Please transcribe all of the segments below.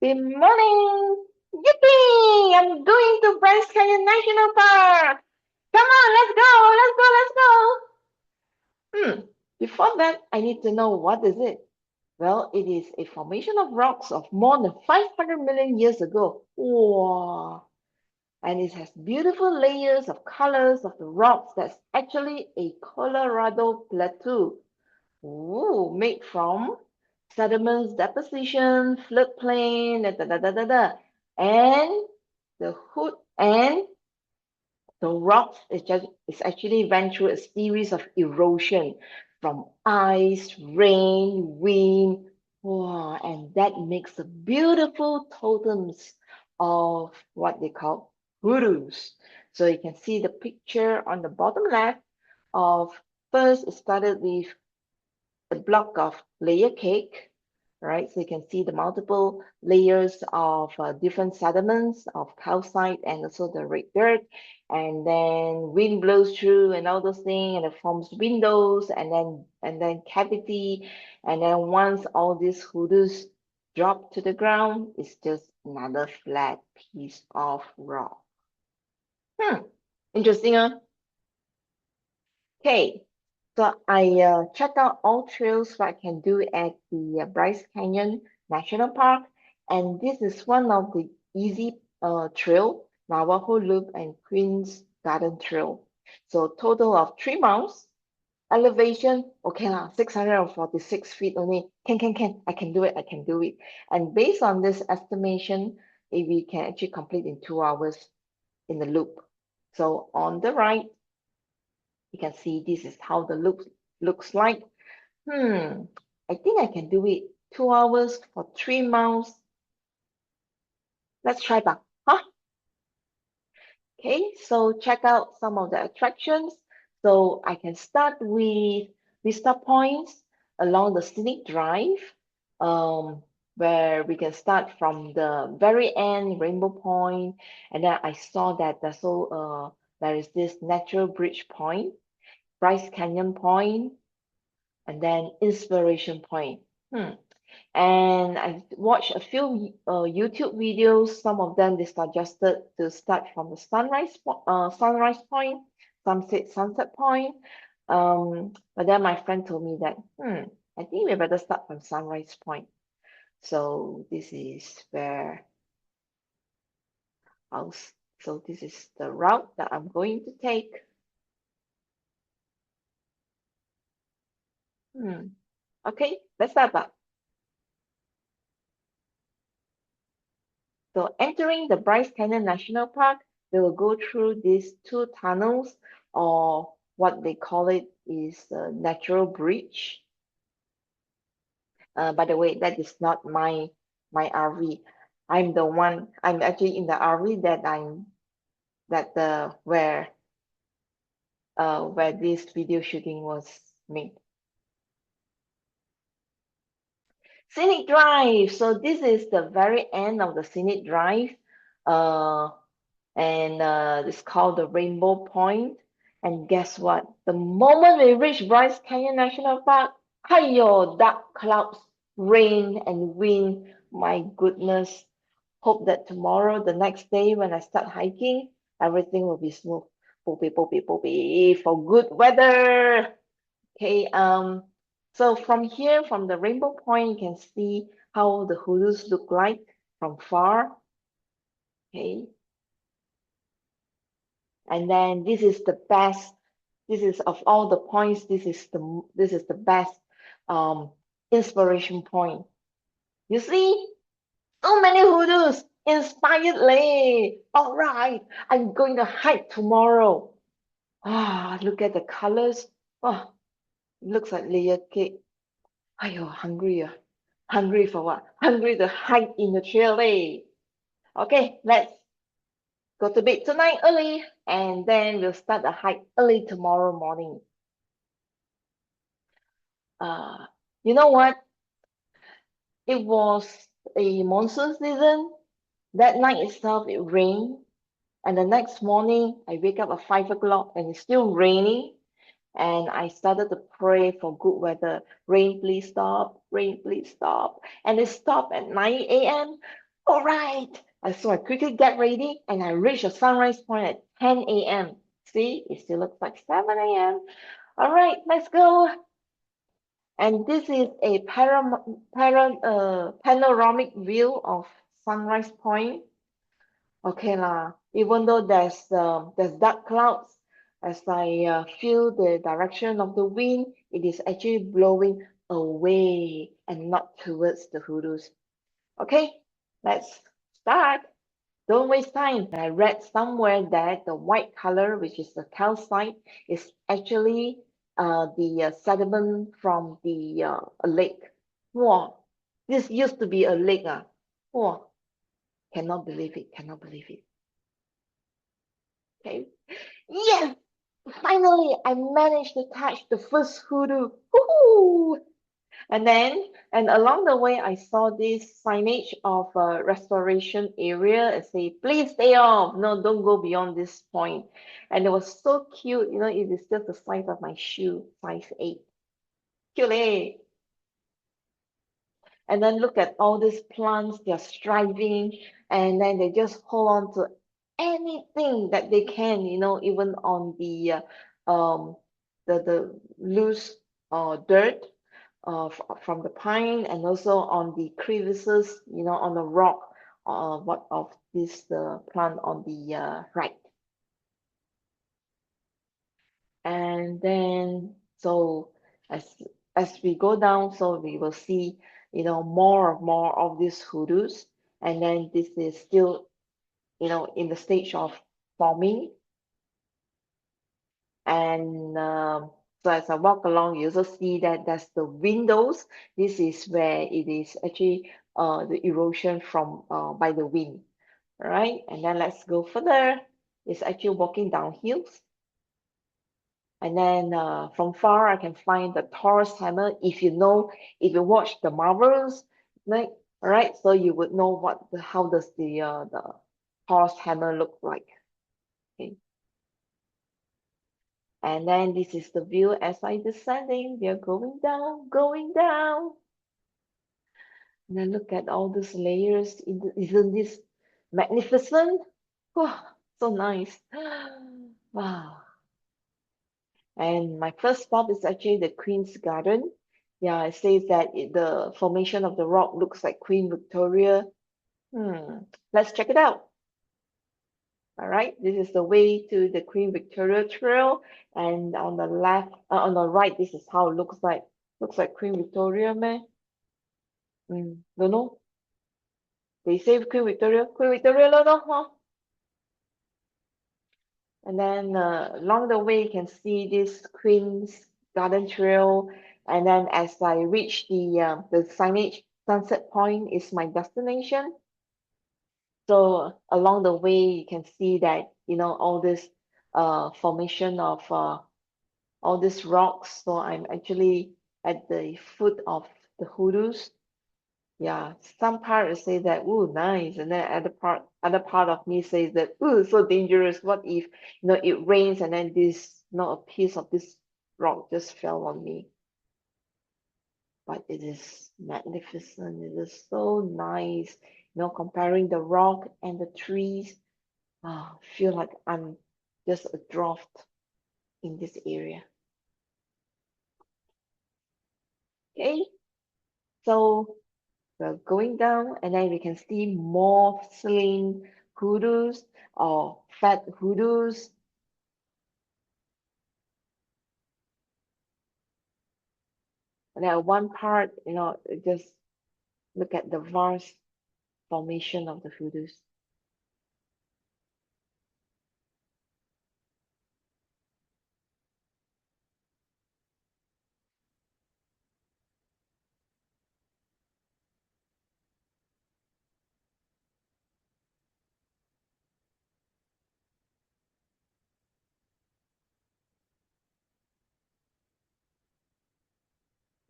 Good morning. Yippee! I'm going to Bryce Canyon National Park. Come on, let's go, let's go, let's go. Before that, I need to know what is it? Well, it is a formation of rocks of more than 500 million years ago. Wow. And it has beautiful layers of colors of the rocks. That's actually a Colorado plateau. Ooh, made from sediments deposition, floodplain, da, da, da, da, da, da. And the hood and the rocks is actually went through a series of erosion from ice, rain, wind. Wow, and that makes the beautiful totems of what they call hoodoos. So you can see the picture on the bottom left of first it started with a block of layer cake, right? So you can see the multiple layers of different sediments of calcite and also the red dirt. And then wind blows through and all those things, and it forms windows and then cavity. And then once all these hoodoos drop to the ground, it's just another flat piece of rock. Interesting, huh? Okay, so I check out AllTrails what I can do at the Bryce Canyon National Park, and this is one of the easy trail, Navajo Loop and Queen's Garden Trail. So total of 3 miles, elevation, okay lah, 646 feet only. Can, I can do it, I can do it. And based on this estimation, we can actually complete in 2 hours in the loop. So on the right, you can see this is how the loop looks like. I think I can do it 2 hours for 3 miles. Let's try back. Huh? Okay, so check out some of the attractions. So I can start with Vista Points along the scenic drive, um, where we can start from the very end, Rainbow Point, and then I saw that there is this natural bridge point, Bryce Canyon Point, and then Inspiration Point. And I watched a few YouTube videos. Some of them they suggested to start from the sunrise point, sunset point. But then my friend told me that, I think we better start from sunrise point. So this is where I'll, so this is the route that I'm going to take. Okay, let's start back. So entering the Bryce Canyon National Park, we will go through these two tunnels, or what they call it is the natural bridge. By the way, that is not my RV. I'm actually in the RV where this video shooting was made. Scenic Drive. So this is the very end of the Scenic Drive. And it's called the Rainbow Point. And guess what? The moment we reach Bryce Canyon National Park, hiyo, dark clouds, rain and wind. My goodness. Hope that tomorrow, the next day when I start hiking, everything will be smooth. Poopy, poopy, poopy, for good weather. Okay, so from here, from the Rainbow Point, you can see how the hoodoos look like from far. Okay, and then this is the best. This is of all the points. This is the best inspiration point. You see, so many hoodoos. Inspiredly. All right, I'm going to hike tomorrow. Look at the colors. Oh, it looks like layer cake. Ayo, hungry. Hungry for what? Hungry to hike in the trail. Okay, let's go to bed tonight early, and then we'll start the hike early tomorrow morning. Uh, you know what? It was a monsoon season. That night itself, it rained. And the next morning, I wake up at 5 o'clock and it's still raining. And I started to pray for good weather. Rain, please stop. Rain, please stop. And it stopped at 9 a.m. All right. So I quickly get ready and I reach the sunrise point at 10 a.m. See, it still looks like 7 a.m. All right, let's go. And this is a panoramic view of Sunrise Point. Okay lah. Even though there's dark clouds, as I feel the direction of the wind, it is actually blowing away and not towards the hoodoos. Okay, let's start. Don't waste time. I read somewhere that the white color, which is the calcite, is actually the sediment from the a lake. Wow, this used to be a lake. Wow, cannot believe it. Cannot believe it. Okay. Yes, finally, I managed to catch the first hoodoo. Woohoo! And along the way, I saw this signage of a restoration area and say, please stay off. No, don't go beyond this point. And it was so cute. You know, it is just the size of my shoe, size 8. Cute, eh? And then look at all these plants, they're striving, and then they just hold on to anything that they can, you know, even on um the loose dirt from the pine, and also on the crevices, you know, on the rock what of this plant on the right. And then so as we go down, so we will see, you know, more of these hoodoos. And then this is still, you know, in the stage of forming. And so as I walk along, you also see that there's the windows. This is where it is actually the erosion from by the wind. All right, and then let's go further. It's actually walking down hills. And then from far, I can find the Taurus hammer. If you know, if you watch the Marvels, right? All right, so you would know how does the Taurus hammer look like. Okay, and then this is the view as I descending. We are going down, going down. And then look at all these layers. Isn't this magnificent? Wow, so nice. Wow. And my first stop is actually the Queen's Garden. Yeah, it says that the formation of the rock looks like Queen Victoria. Let's check it out. All right, this is the way to the Queen Victoria Trail. And on the left, on the right, this is how it looks like. Looks like Queen Victoria, man. Don't know. They say Queen Victoria. Queen Victoria, huh? And then along the way, you can see this Queen's Garden Trail. And then as I reach the signage, Sunset Point is my destination. So along the way, you can see that, you know, all this formation of all these rocks. So I'm actually at the foot of the hoodoos. Yeah, some parts say that, ooh, nice, and then other part of me says that, ooh, so dangerous. What if, you know, it rains and then this, you know, a piece of this rock just fell on me? But it is magnificent. It is so nice, you know, comparing the rock and the trees. I feel like I'm just adrift in this area. Okay, so we're going down, and then we can see more slain hoodoos or fat hoodoos. And then one part, you know, just look at the vast formation of the hoodoos.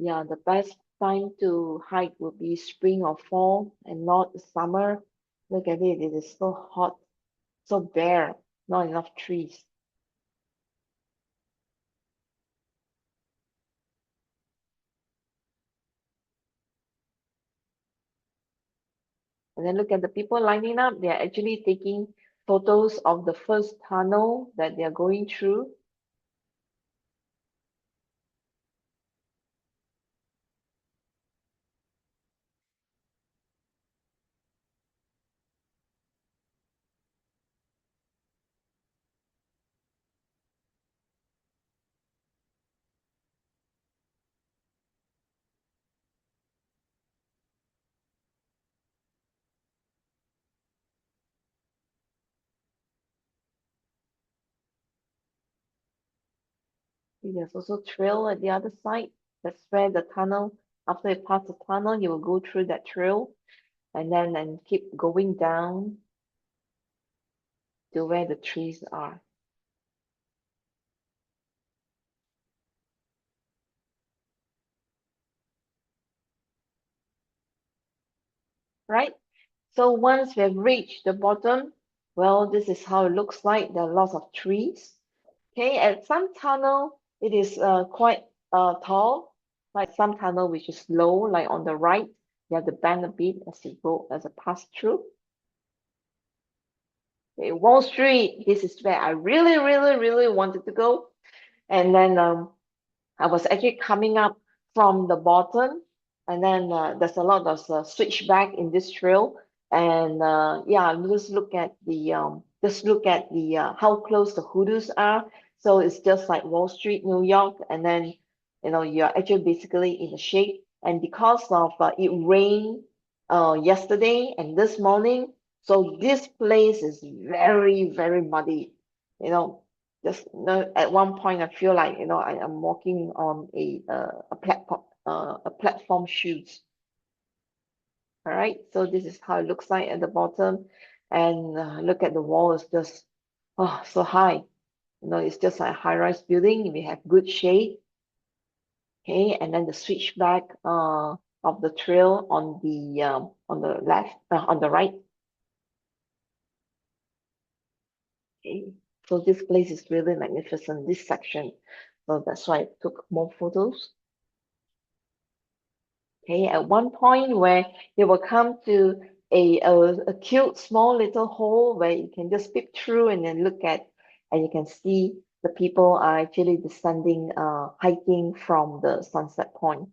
Yeah, the best time to hike would be spring or fall and not summer. Look at it, it is so hot, so bare, not enough trees. And then look at the people lining up. They're actually taking photos of the first tunnel that they're going through. There's also trail at the other side. That's where the tunnel, after you pass the tunnel, you will go through that trail and then keep going down to where the trees are. Right? So once we have reached the bottom, well, this is how it looks like. There are lots of trees. Okay, at some tunnel, it is quite tall, like some tunnel which is low, like on the right. You have to bend a bit as you go, as a pass through. Okay, Wall Street, this is where I really, really, really wanted to go. And then I was actually coming up from the bottom, and then there's a lot of switchback in this trail, and yeah, just look at the how close the hoodoos are. So it's just like Wall Street, New York, and then you're actually basically in the shade. And because of it rained yesterday and this morning, so this place is very, very muddy. You know, just at one point I feel like I am walking on a platform shoes. All right, so this is how it looks like at the bottom, and look at the wall. It's just so high. It's just like a high-rise building. We have good shade. Okay, and then the switchback of the trail on the left, on the right. Okay, so this place is really magnificent, this section. So that's why I took more photos. Okay, at one point where you will come to a cute small little hole where you can just peep through and then look at, and you can see the people are actually descending, hiking from the sunset point.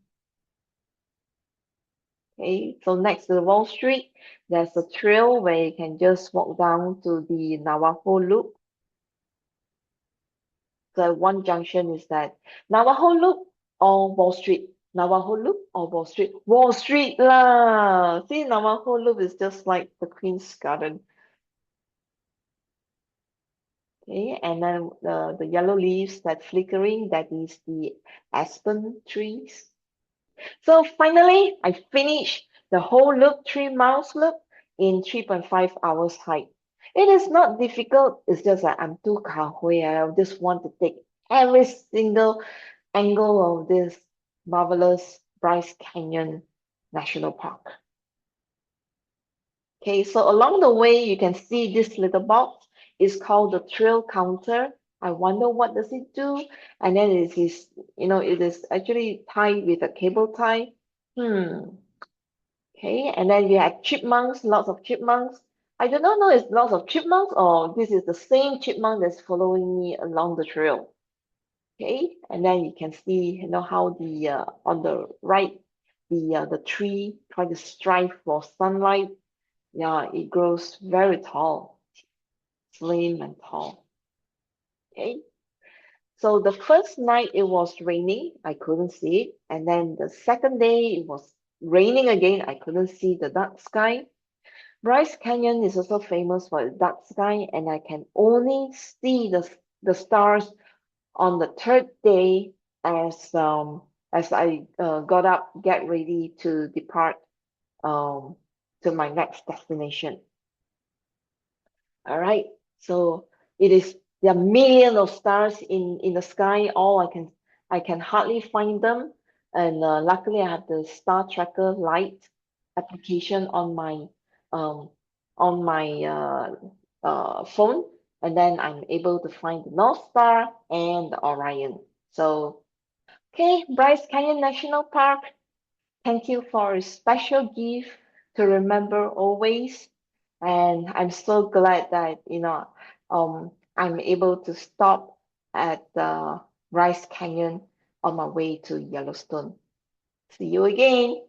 Okay, so next to the Wall Street, there's a trail where you can just walk down to the Navajo Loop. The one junction is that Navajo Loop or Wall Street. Navajo Loop or Wall Street? Wall Street lah. See, Navajo Loop is just like the Queen's Garden. Okay, and then the yellow leaves that flickering, that is the aspen trees. So finally, I finished the whole loop, 3 miles loop, in 3.5 hours hike. It is not difficult. It's just that I'm too kahui. I just want to take every single angle of this marvelous Bryce Canyon National Park. Okay, so along the way, you can see this little box. It's called the trail counter. I wonder what does it do? And then it is, it is actually tied with a cable tie. Okay, and then we have chipmunks, lots of chipmunks. I do not know if lots of chipmunks or this is the same chipmunk that's following me along the trail. Okay, and then you can see, how the on the right, the tree try to strive for sunlight. Yeah, it grows very tall, slim and tall. Okay, so the first night it was raining, I couldn't see it, and then the second day it was raining again, I couldn't see the dark sky. Bryce Canyon is also famous for its dark sky, and I can only see the stars on the third day as I got up, get ready to depart to my next destination. All right, so there are millions of stars in the sky. All I can hardly find them, and luckily I have the StarTracker Lite application um on my phone, and then I'm able to find the North Star and the Orion. So, okay, Bryce Canyon National Park. Thank you for a special gift to remember always. And I'm so glad that, I'm able to stop at the Bryce Canyon on my way to Yellowstone. See you again.